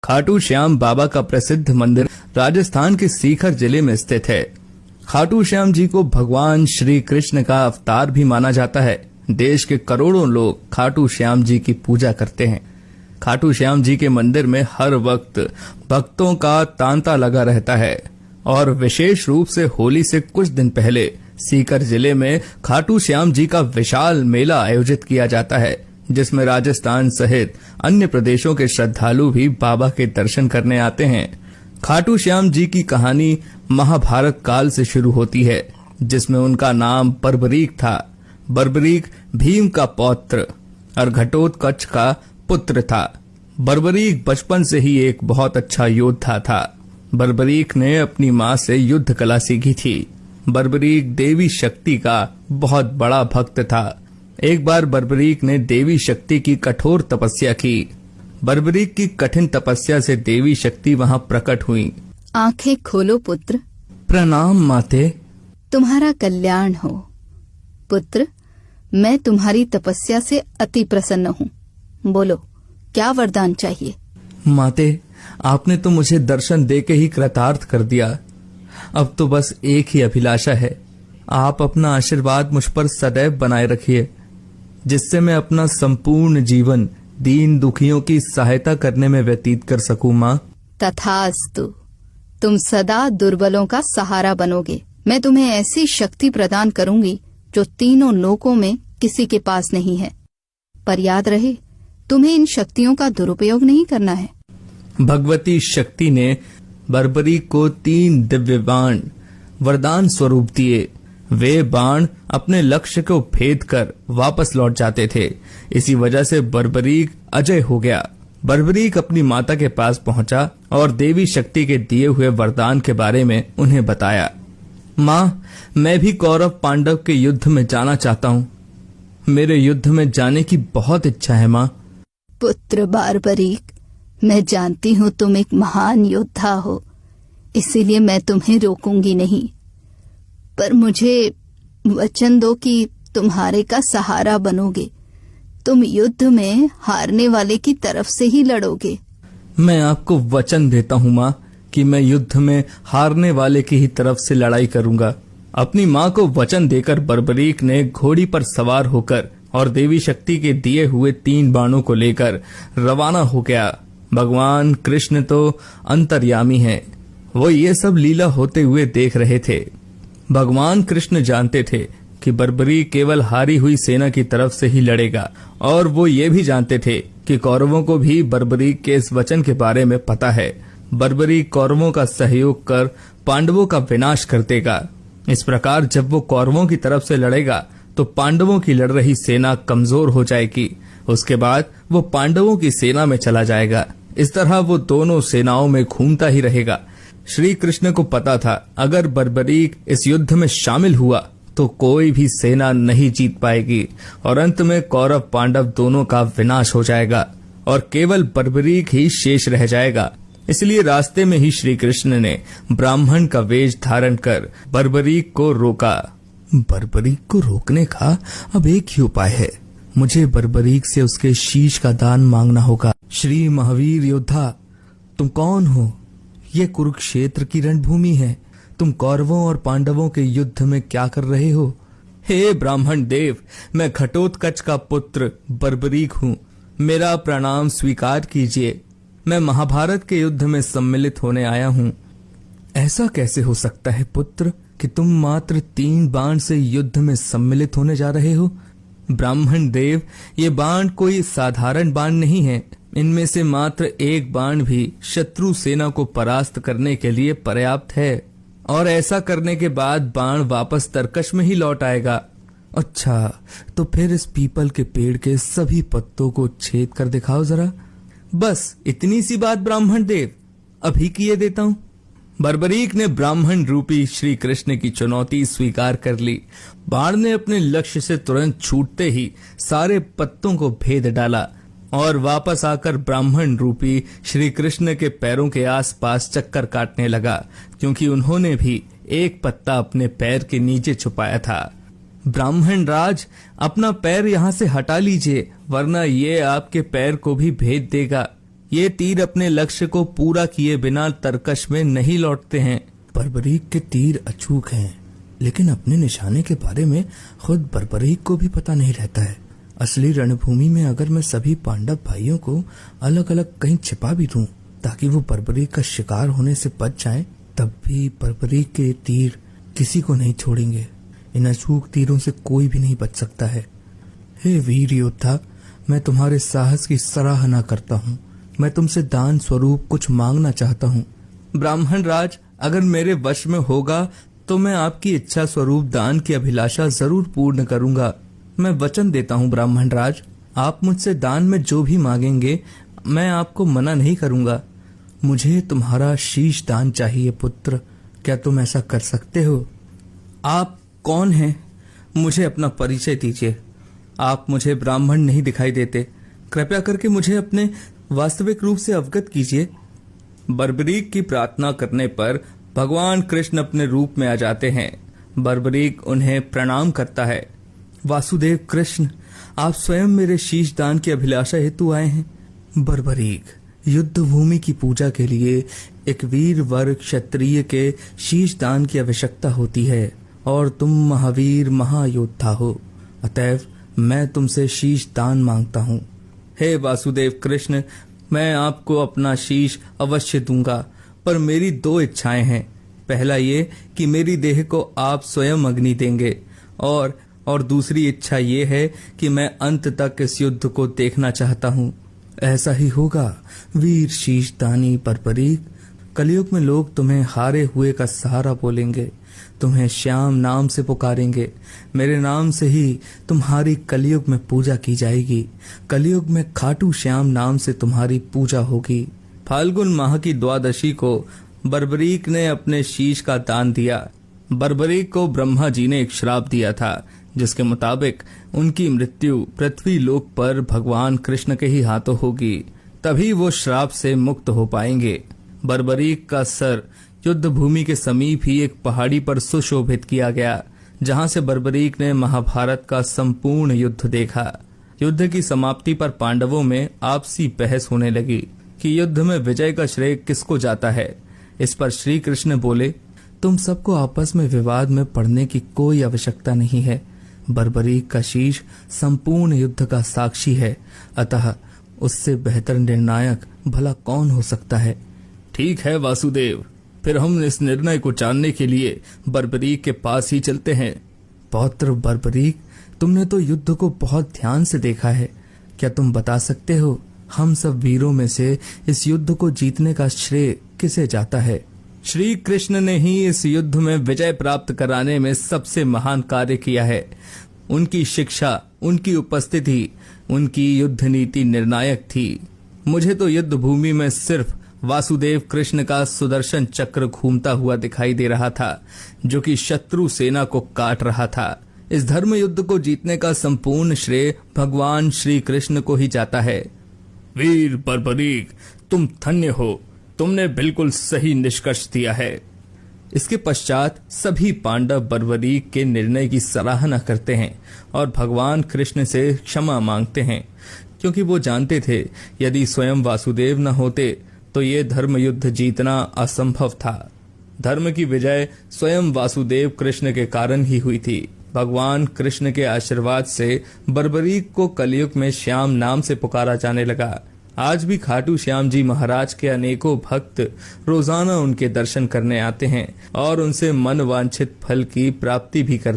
खाटू श्याम बाबा का प्रसिद्ध मंदिर राजस्थान के सीकर जिले में स्थित है। खाटू श्याम जी को भगवान श्री कृष्ण का अवतार भी माना जाता है। देश के करोड़ों लोग खाटू श्याम जी की पूजा करते हैं। खाटू श्याम जी के मंदिर में हर वक्त भक्तों का तांता लगा रहता है और विशेष रूप से होली से कुछ दिन पहले सीकर जिले में खाटू श्याम जी का विशाल मेला आयोजित किया जाता है, जिसमें राजस्थान सहित अन्य प्रदेशों के श्रद्धालु भी बाबा के दर्शन करने आते हैं। खाटू श्याम जी की कहानी महाभारत काल से शुरू होती है, जिसमें उनका नाम बर्बरीक था। बर्बरीक भीम का पौत्र और घटोत्कच का पुत्र था। बर्बरीक बचपन से ही एक बहुत अच्छा योद्धा था। बर्बरीक ने अपनी माँ से युद्ध कला सीखी थी। बर्बरीक देवी शक्ति का बहुत बड़ा भक्त था। एक बार बर्बरीक ने देवी शक्ति की कठोर तपस्या की। बर्बरीक की कठिन तपस्या से देवी शक्ति वहाँ प्रकट हुई। आंखें खोलो पुत्र। प्रणाम माते। तुम्हारा कल्याण हो पुत्र। मैं तुम्हारी तपस्या से अति प्रसन्न हूँ। बोलो, क्या वरदान चाहिए? माते, आपने तो मुझे दर्शन देके ही कृतार्थ कर दिया। अब तो बस एक ही अभिलाषा है, आप अपना आशीर्वाद मुझ पर सदैव बनाए रखिए, जिससे मैं अपना संपूर्ण जीवन दीन दुखियों की सहायता करने में व्यतीत कर सकूं। माँ, तथास्तु। तुम सदा दुर्बलों का सहारा बनोगे। मैं तुम्हें ऐसी शक्ति प्रदान करूंगी जो तीनों लोकों में किसी के पास नहीं है। पर याद रहे, तुम्हें इन शक्तियों का दुरुपयोग नहीं करना है। भगवती शक्ति ने बर्बरीक को 3 दिव्य बाण वरदान स्वरूप दिए। वे बाण अपने लक्ष्य को भेद कर वापस लौट जाते थे। इसी वजह से बर्बरीक अजय हो गया। बर्बरीक अपनी माता के पास पहुंचा और देवी शक्ति के दिए हुए वरदान के बारे में उन्हें बताया। माँ, मैं भी कौरव पांडव के युद्ध में जाना चाहता हूँ। मेरे युद्ध में जाने की बहुत इच्छा है। माँ। पुत्र बर्बरीक, मैं जानती हूँ तुम एक महान योद्धा हो, इसीलिए मैं तुम्हें रोकूंगी नहीं। पर मुझे वचन दो कि तुम्हारे का सहारा बनोगे। तुम युद्ध में हारने वाले की तरफ से ही लड़ोगे। मैं आपको वचन देता हूँ माँ कि मैं युद्ध में हारने वाले की ही तरफ से लड़ाई करूंगा। अपनी माँ को वचन देकर बर्बरीक ने घोड़ी पर सवार होकर और देवी शक्ति के दिए हुए 3 बाणों को लेकर रवाना हो गया। भगवान कृष्ण तो अंतर्यामी हैं। वो ये सब लीला होते हुए देख रहे थे। भगवान कृष्ण जानते थे कि बर्बरीक केवल हारी हुई सेना की तरफ से ही लड़ेगा, और वो ये भी जानते थे कि कौरवों को भी बर्बरीक के इस वचन के बारे में पता है। बर्बरीक कौरवों का सहयोग कर पांडवों का विनाश कर देगा। इस प्रकार जब वो कौरवों की तरफ से लड़ेगा तो पांडवों की लड़ रही सेना कमजोर हो जाएगी। उसके बाद वो पांडवों की सेना में चला जाएगा। इस तरह वो दोनों सेनाओं में घूमता ही रहेगा। श्री कृष्ण को पता था, अगर बर्बरीक इस युद्ध में शामिल हुआ तो कोई भी सेना नहीं जीत पाएगी और अंत में कौरव पांडव दोनों का विनाश हो जाएगा और केवल बर्बरीक ही शेष रह जाएगा। इसलिए रास्ते में ही श्री कृष्ण ने ब्राह्मण का वेश धारण कर बर्बरीक को रोका। बर्बरीक को रोकने का अब एक ही उपाय है, मुझे बर्बरीक से उसके शीश का दान मांगना होगा। श्री महावीर योद्धा, तुम कौन हो? ये कुरुक्षेत्र की रणभूमि है। तुम कौरवों और पांडवों के युद्ध में क्या कर रहे हो? हे ब्राह्मण देव, मैं घटोत्कच का पुत्र बर्बरीक हूँ। मेरा प्रणाम स्वीकार कीजिए। मैं महाभारत के युद्ध में सम्मिलित होने आया हूँ। ऐसा कैसे हो सकता है पुत्र कि तुम मात्र 3 बाण से युद्ध में सम्मिलित होने जा रहे हो? ब्राह्मण देव, ये बाण कोई साधारण बाण नहीं है। इनमें से मात्र 1 बाण भी शत्रु सेना को परास्त करने के लिए पर्याप्त है, और ऐसा करने के बाद बाण वापस तरकश में ही लौट आएगा। अच्छा, तो फिर इस पीपल के पेड़ के सभी पत्तों को छेद कर दिखाओ जरा। बस इतनी सी बात ब्राह्मण देव, अभी किए देता हूँ। बर्बरीक ने ब्राह्मण रूपी श्री कृष्ण की चुनौती स्वीकार कर ली। बाण ने अपने लक्ष्य से तुरंत छूटते ही सारे पत्तों को भेद डाला और वापस आकर ब्राह्मण रूपी श्री कृष्ण के पैरों के आसपास चक्कर काटने लगा, क्योंकि उन्होंने भी एक पत्ता अपने पैर के नीचे छुपाया था। ब्राह्मण राज, अपना पैर यहाँ से हटा लीजिए, वरना ये आपके पैर को भी भेद देगा। ये तीर अपने लक्ष्य को पूरा किए बिना तरकश में नहीं लौटते हैं। बर्बरीक के तीर अचूक हैं, लेकिन अपने निशाने के बारे में खुद बर्बरीक को भी पता नहीं रहता है। असली रणभूमि में अगर मैं सभी पांडव भाइयों को अलग अलग कहीं छिपा भी दूं ताकि वो बर्बरीक का शिकार होने से बच जाएं, तब भी बर्बरीक के तीर किसी को नहीं छोड़ेंगे। इन अचूक तीरों से कोई भी नहीं बच सकता है। हे वीर योद्धा, मैं तुम्हारे साहस की सराहना करता हूँ। मैं तुमसे दान स्वरूप कुछ मांगना चाहता हूँ। ब्राह्मण राज, अगर मेरे वश में होगा तो मैं आपकी इच्छा स्वरूप दान की अभिलाषा जरूर पूर्ण करूंगा। मैं वचन देता हूँ ब्राह्मण राज, आप मुझसे दान में जो भी मांगेंगे मैं आपको मना नहीं करूंगा। मुझे तुम्हारा शीश दान चाहिए पुत्र, क्या तुम ऐसा कर सकते हो? आप कौन हैं? मुझे अपना परिचय दीजिए। आप मुझे ब्राह्मण नहीं दिखाई देते, कृपया करके मुझे अपने वास्तविक रूप से अवगत कीजिए। बर्बरीक की प्रार्थना करने पर भगवान कृष्ण अपने रूप में आ जाते हैं। बर्बरीक उन्हें प्रणाम करता है। वासुदेव कृष्ण, आप स्वयं मेरे शीश दान की अभिलाषा हेतु आए हैं। बर्बरीक, युद्ध भूमि की पूजा के लिए एक वीर वर क्षत्रिय के शीश दान की आवश्यकता होती है और तुम महावीर महायोद्धा हो, अतएव मैं तुमसे शीश दान मांगता हूँ। हे वासुदेव कृष्ण, मैं आपको अपना शीश अवश्य दूंगा, पर मेरी दो इच्छाएं हैं। पहला ये कि मेरी देह को आप स्वयं अग्नि देंगे, और दूसरी इच्छा ये है कि मैं अंत तक इस युद्ध को देखना चाहता हूँ। ऐसा ही होगा वीर शीश दानी बर्बरीक। कलयुग में लोग तुम्हें हारे हुए का सहारा बोलेंगे, तुम्हें श्याम नाम से पुकारेंगे। मेरे नाम से ही तुम्हारी कलयुग में पूजा की जाएगी। कलयुग में खाटू श्याम नाम से तुम्हारी पूजा होगी। फाल्गुन माह की द्वादशी को बर्बरीक ने अपने शीश का दान दिया। बर्बरीक को ब्रह्मा जी ने एक श्राप दिया था, जिसके मुताबिक उनकी मृत्यु पृथ्वी लोक पर भगवान कृष्ण के ही हाथों होगी, तभी वो श्राप से मुक्त हो पाएंगे। बर्बरीक का सर युद्ध भूमि के समीप ही एक पहाड़ी पर सुशोभित किया गया, जहां से बर्बरीक ने महाभारत का संपूर्ण युद्ध देखा। युद्ध की समाप्ति पर पांडवों में आपसी बहस होने लगी कि युद्ध में विजय का श्रेय किसको जाता है। इस पर श्री कृष्ण बोले, तुम सबको आपस में विवाद में पड़ने की कोई आवश्यकता नहीं है। बर्बरीक का शीश संपूर्ण युद्ध का साक्षी है, अतः उससे बेहतर निर्णायक भला कौन हो सकता है। ठीक है वासुदेव, फिर हम इस निर्णय को जानने के लिए बर्बरीक के पास ही चलते हैं। पौत्र बर्बरीक, तुमने तो युद्ध को बहुत ध्यान से देखा है, क्या तुम बता सकते हो हम सब वीरों में से इस युद्ध को जीतने का श्रेय किसे जाता है? श्री कृष्ण ने ही इस युद्ध में विजय प्राप्त कराने में सबसे महान कार्य किया है। उनकी शिक्षा, उनकी उपस्थिति, उनकी युद्ध नीति निर्णायक थी। मुझे तो युद्ध भूमि में सिर्फ वासुदेव कृष्ण का सुदर्शन चक्र घूमता हुआ दिखाई दे रहा था, जो कि शत्रु सेना को काट रहा था। इस धर्म युद्ध को जीतने का संपूर्ण श्रेय भगवान श्री कृष्ण को ही जाता है। वीर बर्बरीक, तुम धन्य हो, तुमने बिल्कुल सही निष्कर्ष दिया है। इसके पश्चात सभी पांडव बर्बरीक के निर्णय की सराहना करते हैं और भगवान कृष्ण से क्षमा मांगते हैं, क्योंकि वो जानते थे यदि स्वयं वासुदेव न होते तो ये धर्म युद्ध जीतना असंभव था। धर्म की विजय स्वयं वासुदेव कृष्ण के कारण ही हुई थी। भगवान कृष्ण के आशीर्वाद से बर्बरीक को कलयुग में श्याम नाम से पुकारा जाने लगा। आज भी खाटू श्याम जी महाराज के अनेकों भक्त रोजाना उनके दर्शन करने आते हैं और उनसे मन वांछित फल की प्राप्ति भी करते हैं।